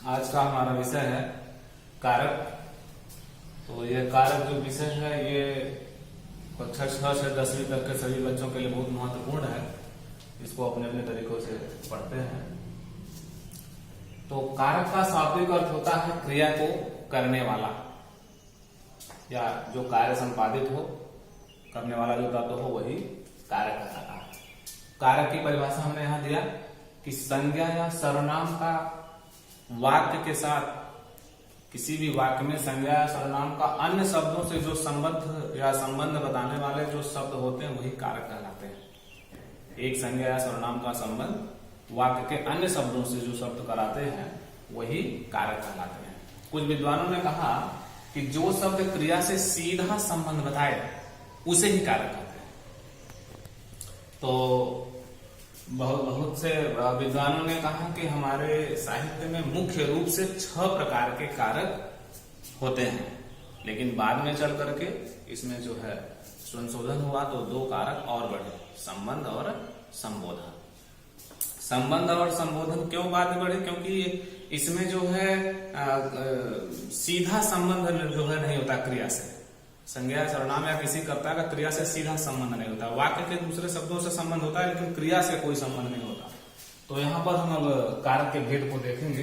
आज का हमारा विषय है कारक। तो ये कारक जो विषय है ये कक्षा 6 से 10वीं तक के सभी बच्चों के लिए बहुत महत्वपूर्ण है। इसको अपने अपने तरीकों से पढ़ते हैं। तो कारक का शाब्दिक अर्थ होता है क्रिया को करने वाला या जो कार्य संपादित हो, करने वाला जो तत्व हो वही कारक कहलाता है। कारक की परिभाषा हमने यहां दिया कि संज्ञा या सर्वनाम का वाक्य के साथ, किसी भी वाक्य में संज्ञा या सर्वनाम का अन्य शब्दों से जो संबंध या संबंध बताने वाले जो शब्द होते हैं वही कारक कहलाते हैं। एक संज्ञा या सर्वनाम का संबंध वाक्य के अन्य शब्दों से जो शब्द कराते हैं वही कारक कहलाते हैं। कुछ विद्वानों ने कहा कि जो शब्द क्रिया से सीधा संबंध बताए उसे ही कारक कहते हैं। तो बहुत से विद्वानों ने कहा कि हमारे साहित्य में मुख्य रूप से 6 प्रकार के कारक होते हैं, लेकिन बाद में चल करके इसमें जो है संशोधन हुआ तो 2 कारक और बढ़े, संबंध और संबोधन। संबंध और संबोधन क्यों बात बढ़े? क्योंकि इसमें जो है सीधा संबंध जो है नहीं होता क्रिया से। संज्ञा सर्वनाम या किसी कर्ता का क्रिया से सीधा संबंध नहीं होता। वाक्य के दूसरे शब्दों से संबंध होता है लेकिन क्रिया से कोई संबंध नहीं होता। तो यहां पर हम अब कारक के भेद को देखेंगे।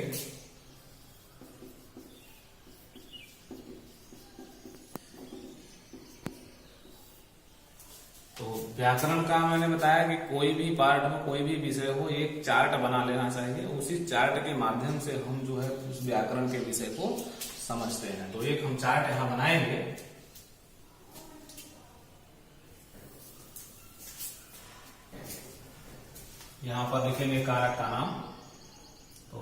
तो व्याकरण का मैंने बताया कि कोई भी पार्ट हो, कोई भी विषय हो, एक चार्ट बना लेना चाहिए। उसी चार्ट के माध्यम से हम जो है उस व्याकरण के विषय को समझते हैं। तो एक हम चार्ट यहां बनाएंगे। यहां पर लिखेंगे कारक का नाम। तो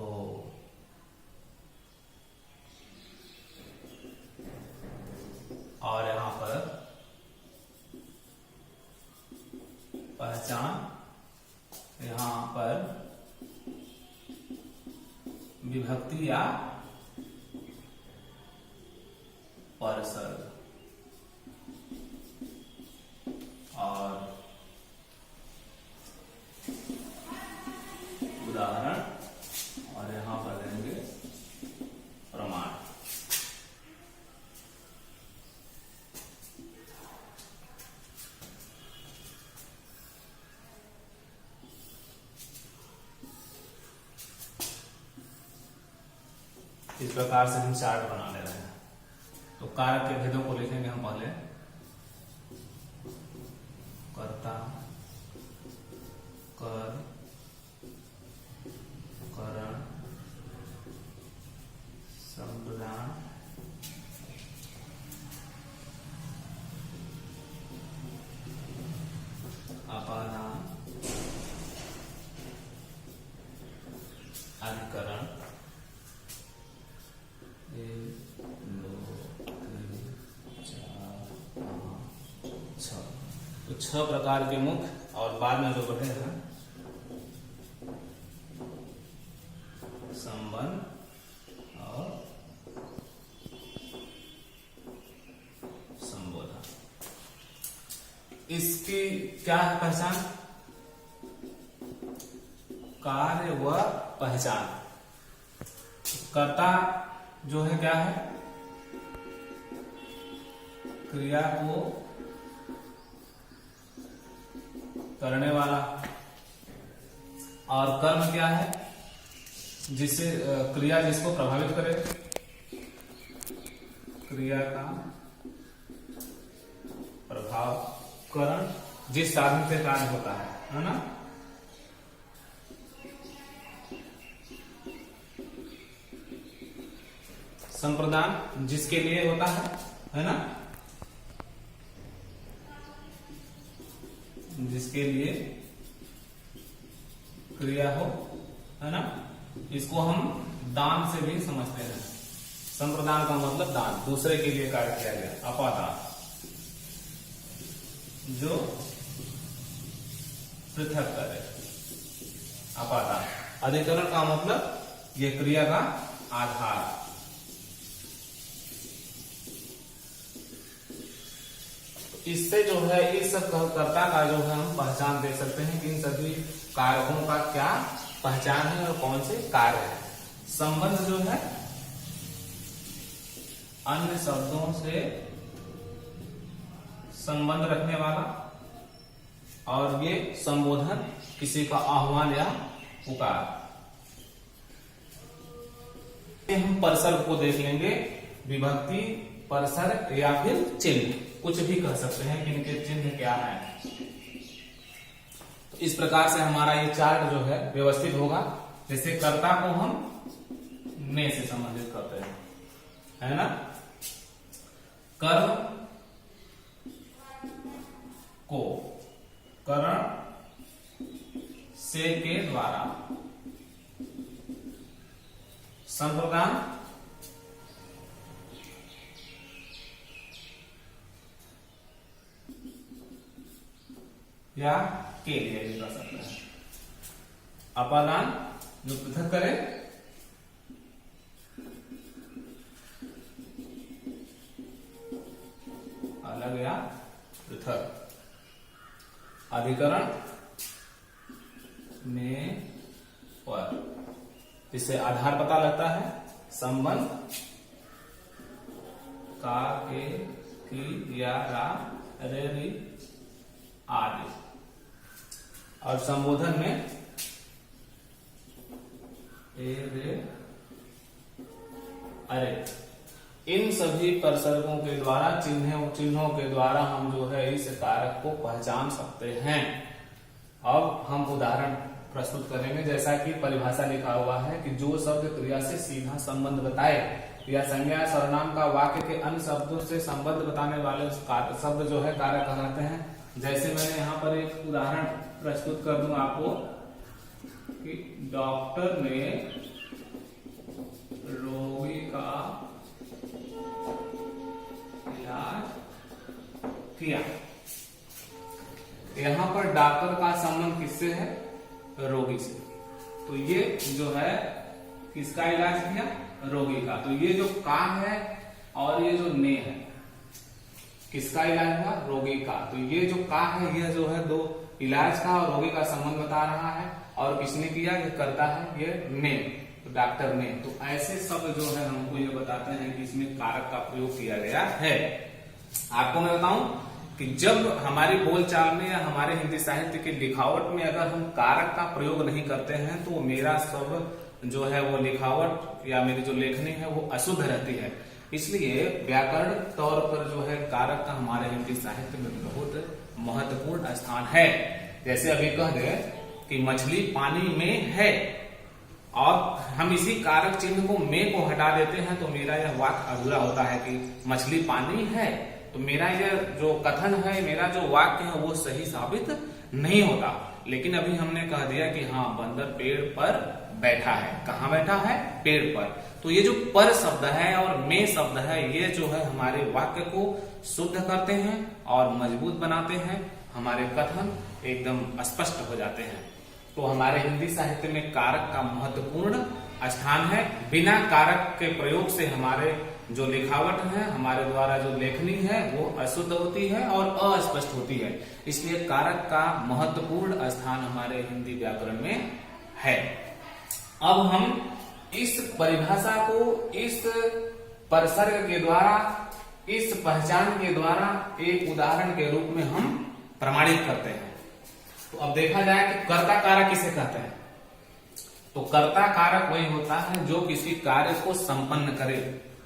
और यहां पर पहचान, यहां पर विभक्ति या परसर्ग और उदाहरण, और यहां पर देंगे प्रमाण। इस प्रकार से हम चार्ट बना ले रहे हैं। तो कारक के भेदों को लिखेंगे हम पहले। कर्ता, कर, करण, संप्रदान, अपादान, अधिकरण, 1, 2, 3, 4, 5, 6। तो 6 प्रकार के मुख्य और बाद में जो बढ़े हैं संबंध और संबोधन। इसकी क्या है पहचान? कार्य व पहचान। कर्ता जो है क्या है? क्रिया को करने वाला। और कर्म क्या है? जिससे क्रिया जिसको प्रभावित करे, क्रिया का प्रभाव, करण जिस साधन से कार्य होता है ना। संप्रदान जिसके लिए होता है ना, जिसके लिए क्रिया हो, है ना। इसको हम दान से भी समझते हैं। संप्रदान का मतलब दान, दूसरे के लिए कार्य किया गया। अपादान जो पृथक करे, अपादान। अधिकरण का मतलब ये क्रिया का आधार। इससे जो है इस कर्ता का जो है हम पहचान दे सकते हैं कि इन सभी कारकों का क्या पहचान है और कौन से कार्य है। संबंध जो है अन्य शब्दों से संबंध रखने वाला, और ये संबोधन किसी का आह्वान या पुकार। हम परसर्ग को देख लेंगे, विभक्ति, परसर्ग या फिर चिन्ह, कुछ भी कह सकते हैं कि इनके चिन्ह क्या है। तो इस प्रकार से हमारा ये चार्ट जो है व्यवस्थित होगा। जैसे कर्ता को हम ने से संबंधित करते हैं, है ना। कर्म को करण से के द्वारा, संप्रदान या के लिए भी कर सकते हैं। अपादान जो पृथक करे, अलग या पृथक। अधिकरण में पर, इससे आधार पता लगता है। संबंध का, के, की, या, रा, रे, री आदि। और संबोधन में ए, रे, अरे। इन सभी परसर्गों के द्वारा, चिन्हों के द्वारा हम जो है इस कारक को पहचान सकते हैं। अब हम उदाहरण प्रस्तुत करेंगे। जैसा कि परिभाषा लिखा हुआ है कि जो शब्द क्रिया से सीधा संबंध बताए या संज्ञा सर्वनाम का वाक्य के अन्य शब्दों से संबंध बताने वाले शब्द जो है कारक कहलाते हैं। जैसे मैंने यहाँ पर एक उदाहरण प्रस्तुत कर दूं आपको कि डॉक्टर ने रोगी का इलाज किया। यहाँ पर डॉक्टर का संबंध किससे है? रोगी से। तो ये जो है किसका इलाज किया? रोगी का। तो ये जो का है और ये जो ने है, किसका इलाज हुआ? रोगी का। तो ये जो का है यह जो है दो इलाज का और रोगी का संबंध बता रहा है। और किसने किया? ये करता है, ये ने, तो डॉक्टर ने। तो ऐसे शब्द जो है हमको ये बताते हैं कि इसमें कारक का प्रयोग किया गया है। आपको मैं बताऊं कि जब हमारी बोलचाल में या हमारे हिंदी साहित्य की लिखावट में अगर हम कारक का प्रयोग नहीं करते हैं तो मेरा सब जो है वो लिखावट या मेरी जो लेखनी है वो अशुद्ध रहती है। इसलिए व्याकरण तौर पर जो है कारक का हमारे हिंदी साहित्य में बहुत महत्वपूर्ण स्थान है। जैसे अभी कह दे कि मछली पानी में है और हम इसी कारक चिन्ह को में को हटा देते हैं तो मेरा यह वाक्य अधूरा होता है कि मछली पानी है। तो मेरा यह जो कथन है, मेरा जो वाक्य है वो सही साबित नहीं होता। लेकिन अभी हमने कह दिया कि हाँ बंदर पेड़ पर बैठा है। कहाँ बैठा है? पेड़ पर। तो ये जो पर शब्द है और में शब्द है ये जो है हमारे वाक्य को शुद्ध करते हैं और मजबूत बनाते हैं। हमारे कथन एकदम स्पष्ट हो जाते हैं। तो हमारे हिंदी साहित्य में कारक का महत्वपूर्ण स्थान है। बिना कारक के प्रयोग से हमारे जो लिखावट है, हमारे द्वारा जो लेखनी है वो अशुद्ध होती है और अस्पष्ट होती है। इसलिए कारक का महत्वपूर्ण स्थान हमारे हिंदी व्याकरण में है। अब हम इस परिभाषा को इस परसर्ग के द्वारा, इस पहचान के द्वारा एक उदाहरण के रूप में हम प्रमाणित करते हैं। तो अब देखा जाए कि कर्ता कारक किसे कहते हैं। तो कर्ता कारक वही होता है जो किसी कार्य को संपन्न करे,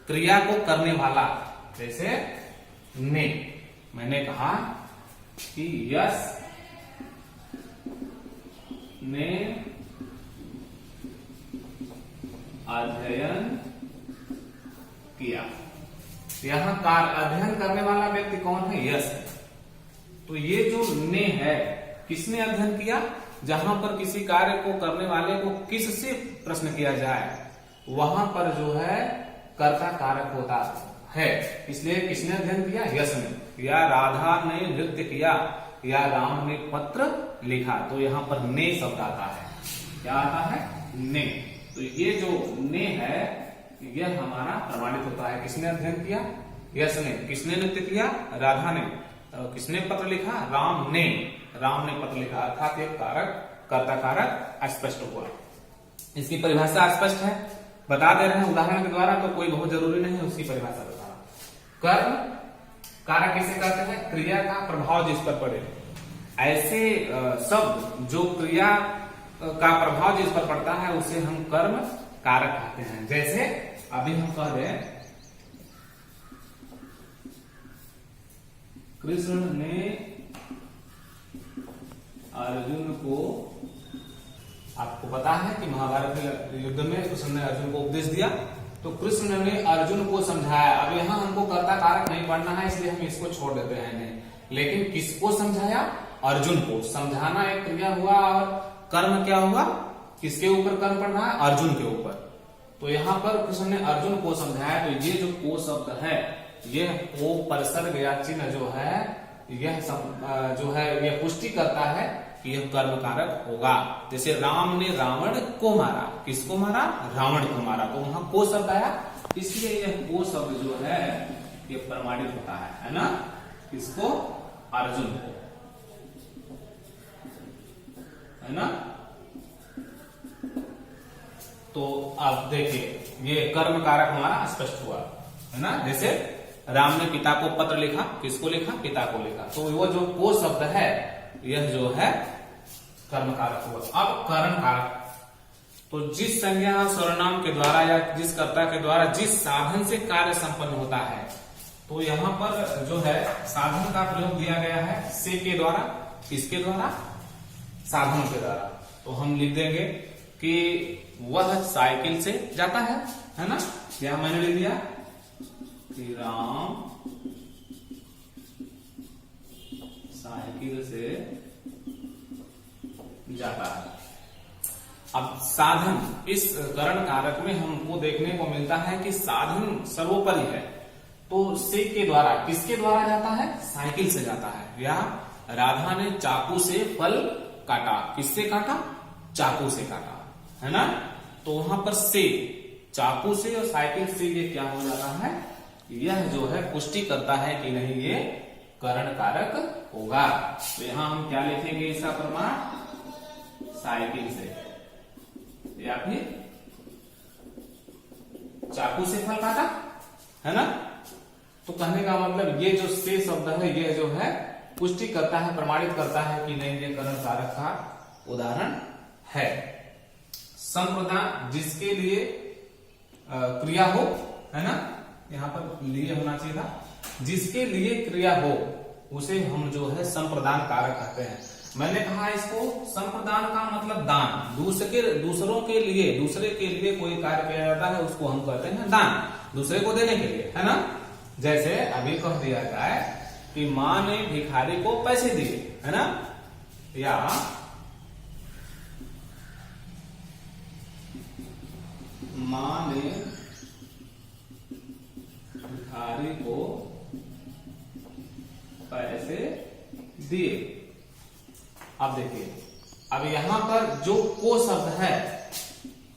क्रिया को करने वाला। जैसे ने, मैंने कहा कि यश ने अध्ययन किया। यहां अध्ययन करने वाला व्यक्ति कौन है? यश है। तो ये जो ने है किसने अध्ययन किया? जहां पर किसी कार्य को करने वाले को किससे प्रश्न किया जाए वहां पर जो है कर्ता कारक होता है। इसलिए किसने अध्ययन किया? यश ने। या राधा ने नृत्य किया या राम ने पत्र लिखा। तो यहाँ पर ने शब्द आता है। क्या आता है? ने। तो ये जो ने है यह हमारा प्रमाणित होता है। किसने अध्ययन किया? यश ने। किसने नृत्य किया? राधा ने। किसने पत्र लिखा? राम ने। राम ने पत्र लिखा। अर्थात एक कारक कर्ता कारक स्पष्ट हुआ। इसकी परिभाषा स्पष्ट है। बता दे रहे हैं उदाहरण के द्वारा, तो कोई बहुत जरूरी नहीं है उसकी परिभाषा बताना। कर्म कारक किसे कहते हैं? क्रिया का प्रभाव जिस पर पड़े। ऐसे शब्द जो क्रिया का प्रभाव जिस पर पड़ता है उसे हम कर्म कारक कहते हैं। जैसे अभी हम कह रहे हैं कृष्ण ने अर्जुन को, आपको पता है कि महाभारत के युद्ध में कृष्ण ने अर्जुन को उपदेश दिया, तो कृष्ण ने अर्जुन को समझाया। अब यहाँ हमको कर्ता कारक नहीं पढ़ना है, इसलिए हम इसको छोड़ देते हैं नहीं। लेकिन किसको समझाया? अर्जुन को। समझाना एक क्रिया हुआ और कर्म क्या हुआ? किसके ऊपर कर्म पड़ रहा है? अर्जुन के ऊपर। तो यहाँ पर कृष्ण ने अर्जुन को समझाया, तो ये जो को शब्द है, ये को परसर्ग या चिन्ह जो है, यह जो है यह पुष्टि करता है कि यह कर्म कारक होगा। जैसे राम ने रावण को मारा, किसको मारा? रावण को मारा, तो वहां को शब्द आया, इसलिए यह को शब्द जो है ये प्रमाणित होता है ना? किसको? अर्जुन को, है ना? तो आप देखिए ये कर्म कारक हमारा स्पष्ट हुआ, है ना? जैसे राम ने पिता को पत्र लिखा, किसको लिखा? पिता को लिखा, तो वो जो को शब्द है यह जो है कर्म कारक हुआ। अब करण कारक, तो जिस संज्ञा सर्वनाम के द्वारा या जिस कर्ता के द्वारा जिस साधन से कार्य संपन्न होता है, तो यहाँ पर जो है साधन का प्रयोग दिया गया है से के द्वारा। किसके द्वारा? साधन के द्वारा। तो हम लिख देंगे कि वह साइकिल से जाता है ना? क्या मैंने लिख दिया कि राम साइकिल से जाता है। अब साधन, इस करण कारक में हमको देखने को मिलता है कि साधन सर्वोपरि है, तो से के द्वारा, किसके द्वारा जाता है? साइकिल से जाता है। या राधा ने चाकू से फल काटा, किससे काटा? चाकू से काटा, है ना? तो वहां पर से, चाकू से और साइकिल से ये क्या हो जाता है? यह जो है पुष्टि करता है कि नहीं ये करण कारक होगा। तो यहां हम क्या लिखेंगे इसका प्रमाण? साइकिल से, या फिर चाकू से फल काटा, है ना? तो कहने का मतलब ये जो से शब्द है ये जो है पुष्टि करता है, प्रमाणित करता है कि नहीं ये करण कारक का उदाहरण है। संप्रदान, जिसके लिए क्रिया हो, है ना? यहां पर लिए होना चाहिए था, जिसके लिए क्रिया हो उसे हम जो है संप्रदान कारक कहते हैं। मैंने कहा इसको संप्रदान का मतलब दान, दूसरों के लिए, दूसरे के लिए कोई कार्य किया जाता है उसको हम कहते हैं दान, दूसरे को देने के लिए, है ना? जैसे अभी कह दिया जाए कि माँ ने भिखारी को पैसे दिए, है ना? या माँ ने भिखारी को पैसे दिए। अब देखिए, अब यहां पर जो को शब्द है,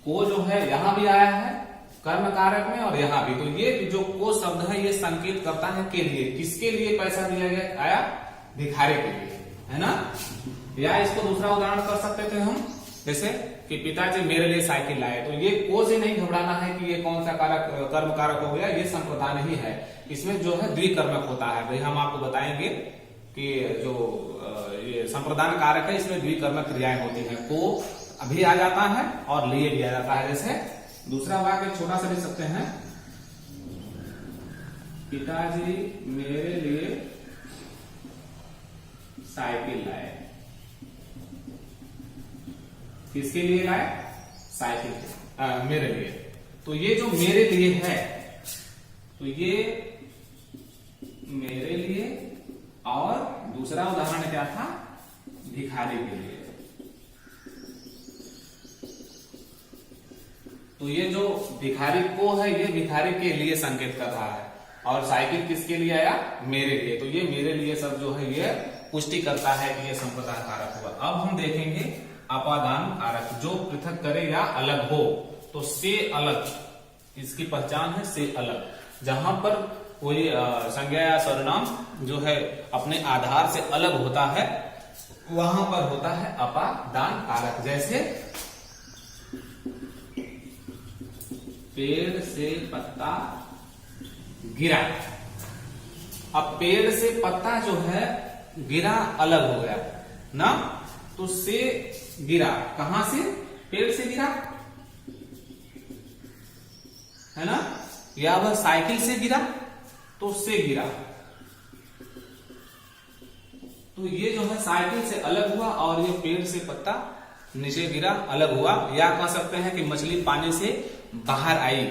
को जो है यहां भी आया है कर्म कारक में और यहां भी, तो ये जो को शब्द है ये संकेत करता है के लिए, किसके लिए पैसा दिया गया? आया भिखारी के लिए, है ना? या इसको दूसरा उदाहरण कर सकते थे हम, जैसे कि पिताजी मेरे लिए साइकिल लाए, तो ये को से नहीं घबराना है कि ये कौन सा कारक कर्म कारक हो गया, ये संप्रदान ही है। इसमें जो है द्विकर्मक होता है, भाई हम आपको बताएंगे कि जो ये संप्रदान कारक है इसमें द्विकर्मक क्रियाएं होती हैं। को अभी आ जाता है और लिए भी आ जाता है। जैसे दूसरा वाक्य छोटा सा लिख सकते हैं, पिताजी मेरे लिए साइकिल लाए। किसके लिए लाए? साइकिल, मेरे लिए। तो ये जो मेरे लिए है, तो ये मेरे लिए, और दूसरा उदाहरण क्या था? भिखारी के लिए। तो ये जो भिखारी को है ये भिखारी के लिए संकेत कर रहा है, और साइकिल किसके लिए आया? मेरे लिए। तो ये मेरे लिए सब जो है ये पुष्टि करता है कि ये संप्रदान कारक हुआ। अब हम देखेंगे अपादान कारक, जो पृथक करे या अलग हो। तो से अलग, इसकी पहचान है से अलग। जहां पर कोई संज्ञा या सर्वनाम जो है अपने आधार से अलग होता है वहां पर होता है अपादान कारक। जैसे पेड़ से पत्ता गिरा। अब पेड़ से पत्ता जो है गिरा अलग हो गया ना, तो से गिरा, कहां से? पेड़ से गिरा है ना, या वह साइकिल से गिरा तो से गिरा। तो ये जो है साइकिल से अलग हुआ और ये पेड़ से पत्ता नीचे गिरा अलग हुआ। या कह सकते हैं कि मछली पानी से बाहर आई,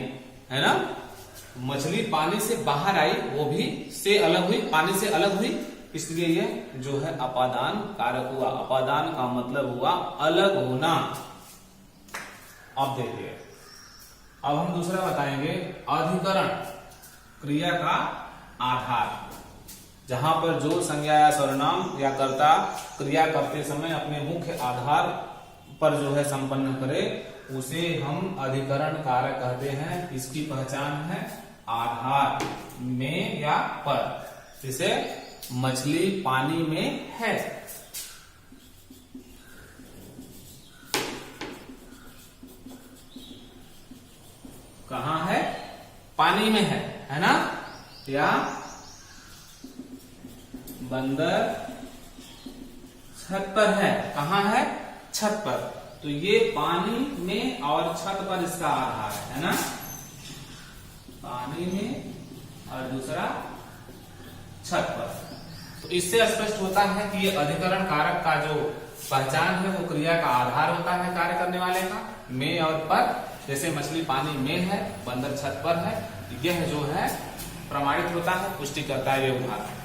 है ना, मछली पानी से बाहर आई, वो भी से अलग हुई, पानी से अलग हुई, इसलिए ये जो है अपादान कारक हुआ। अपादान का मतलब हुआ अलग होना। अब देखिए, अब हम दूसरा बताएंगे अधिकरण क्रिया का आधार, जहां पर जो संज्ञा या सर्वनाम या कर्ता क्रिया करते समय अपने मुख्य आधार पर जो है संपन्न करे, उसे हम अधिकरण कारक कहते हैं। इसकी पहचान है आधार में या पर। जैसे मछली पानी में है, कहां है? पानी में है ना, या बंदर छत पर है, कहां है? छत पर। तो ये पानी में और छत पर इसका आधार है ना, पानी में और दूसरा छत पर। तो इससे स्पष्ट होता है कि ये अधिकरण कारक का जो पहचान है वो क्रिया का आधार होता है कार्य करने वाले का, में और पर। जैसे मछली पानी में है, बंदर छत पर है, यह जो है प्रमाणित होता है, पुष्टि करता है ये उदाहरण।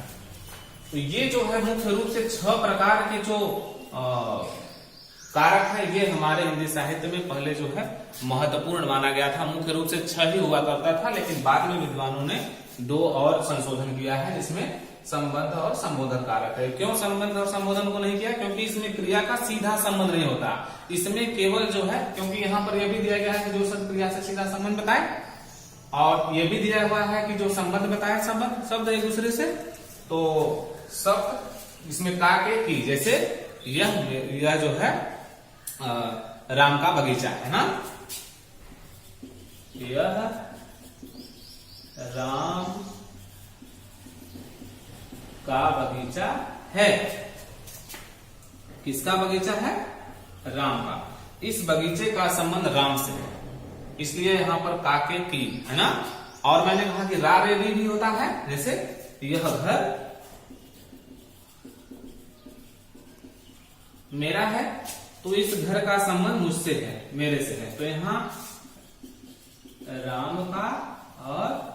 तो ये जो है मुख्य रूप से 6 प्रकार के जो कारक है, ये हमारे हिंदी साहित्य में पहले जो है महत्वपूर्ण माना गया था। मुख्य रूप से 6 ही हुआ करता था, लेकिन बाद में विद्वानों ने 2 और संशोधन किया है, जिसमें संबंध और संबोधन कारक है। क्यों संबंध और संबोधन को नहीं किया? क्योंकि इसमें क्रिया का सीधा संबंध नहीं होता। इसमें केवल जो है, क्योंकि यहाँ पर यह भी दिया गया है कि जो शब्द क्रिया से सीधा संबंध बताए, और यह भी दिया हुआ है कि जो संबंध बताए संबंध शब्द एक दूसरे से, तो शब्द इसमें का के की, जैसे यह जो है राम का बगीचा है ना, यह राम का बगीचा है। किसका बगीचा है? राम का। इस बगीचे का संबंध राम से है, इसलिए यहां पर काके की है ना। और मैंने कहा कि रा रे री भी होता है, जैसे यह घर मेरा है, तो इस घर का संबंध मुझसे है, मेरे से है। तो यहां राम का और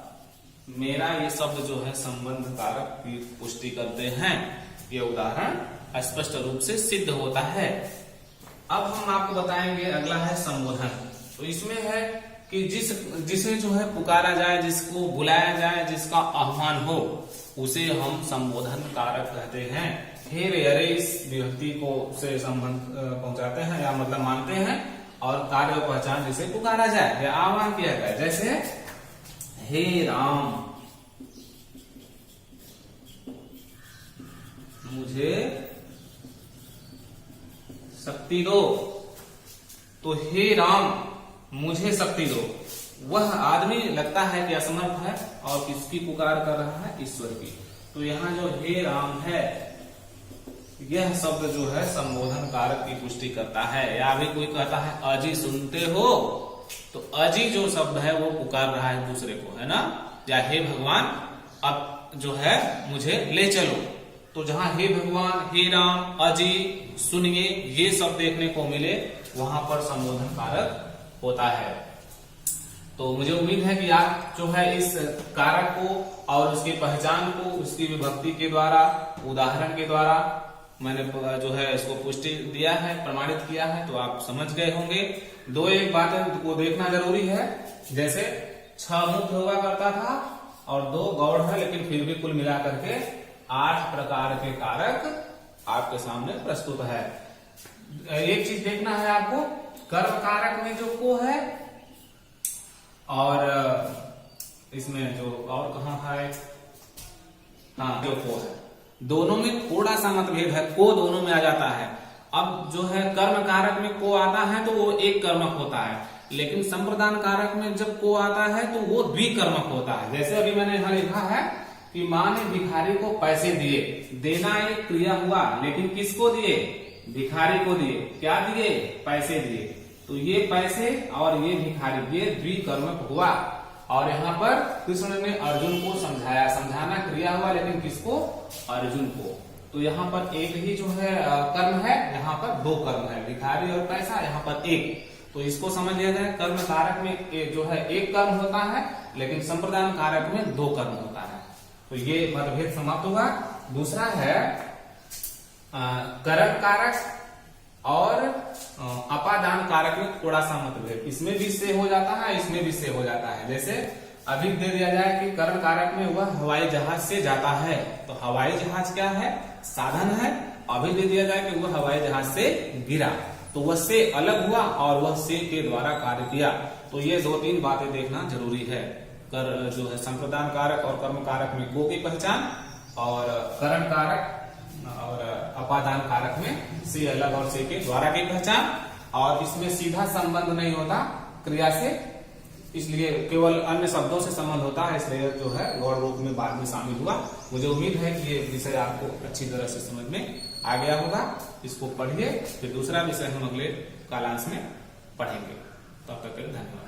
मेरा ये शब्द जो है संबंध कारक की पुष्टि करते हैं। ये उदाहरण स्पष्ट रूप से सिद्ध होता है। अब हम आपको बताएंगे, अगला है संबोधन। तो इसमें है कि जिसे जो है पुकारा जाए, जिसको बुलाया जाए, जिसका आह्वान हो, उसे हम संबोधन कारक कहते हैं। हे रे अरे इस विभक्ति को से संबंध पहुंचाते हैं या मतलब मानते हैं, और कार्य पहचान जिसे पुकारा जाए या आह्वान किया जाए, जैसे हे राम मुझे शक्ति दो। तो हे राम मुझे शक्ति दो, वह आदमी लगता है कि असमर्थ है और किसकी पुकार कर रहा है? ईश्वर की। तो यहाँ जो हे राम है, यह शब्द जो है संबोधन कारक की पुष्टि करता है। या भी कोई कहता है अजी सुनते हो, तो अजी जो शब्द है वो पुकार रहा है दूसरे को, है ना। या हे भगवान अब जो है मुझे ले चलो। तो जहां हे भगवान, हे राम, अजी, सुनिए, ये सब देखने को मिले, वहां पर संबोधन कारक होता है। तो मुझे उम्मीद है कि आप जो है इस कारक को और उसकी पहचान को उसकी विभक्ति के द्वारा, उदाहरण के द्वारा मैंने जो है इसको पुष्टि दिया है, प्रमाणित किया है, तो आप समझ गए होंगे। 2-1 बातें को देखना जरूरी है, जैसे 6 मुख्य हुआ करता था और 2 गौड़ है, लेकिन फिर भी कुल मिला करके 8 प्रकार के कारक आपके सामने प्रस्तुत है। एक चीज देखना है आपको, कर्म कारक में जो को है और इसमें जो और कहाँ है, हाँ जो को है, दोनों में थोड़ा सा मतभेद है। को दोनों में आ जाता है। अब जो है कर्म कारक में को आता है तो वो एक कर्मक होता है, लेकिन संप्रदान कारक में जब को आता है तो वो द्विकर्मक होता है। जैसे अभी मैंने यहां लिखा है कि माँ ने भिखारी को पैसे दिए, देना एक क्रिया हुआ, लेकिन किसको दिए? भिखारी को दिए। क्या दिए? पैसे दिए। तो ये पैसे और ये भिखारी, ये द्विकर्मक हुआ। और यहाँ पर कृष्ण ने अर्जुन को समझाया, समझाना क्रिया हुआ, लेकिन किसको? अर्जुन को। तो यहाँ पर एक ही जो है कर्म है, यहाँ पर दो कर्म है, भिखारी और पैसा, यहाँ पर एक। तो इसको समझ लिया जाए, कर्म कारक में जो है एक कर्म होता है, लेकिन संप्रदान कारक में दो कर्म होता है। तो ये मतभेद समाप्त हुआ। दूसरा है करक कारक और अपादान कारक में थोड़ा सा मतभेद, इसमें भी से हो जाता है, इसमें भी से हो जाता है। जैसे अभी दे दिया जाए कि कर्ण कारक में वह हवाई जहाज से जाता है, तो हवाई जहाज क्या है? साधन है। अभी दे दिया जाए कि वह हवाई जहाज से गिरा, तो वह से अलग हुआ और वह से के द्वारा कार्य किया। तो ये दो तीन बातें देखना जरूरी है। कर जो है संप्रदान कारक और कर्म कारक में को की पहचान, और करण कारक और अपादान कारक में से अलग और से के द्वारा की पहचान। और इसमें सीधा संबंध नहीं होता क्रिया से, इसलिए केवल अन्य शब्दों से संबंध होता है, इसलिए जो है गौड़ रूप में बाद में शामिल हुआ। मुझे उम्मीद है कि ये विषय आपको अच्छी तरह से समझ में आ गया होगा। इसको पढ़िए, फिर दूसरा विषय हम अगले कालांश में पढ़ेंगे। तब तक के लिए धन्यवाद।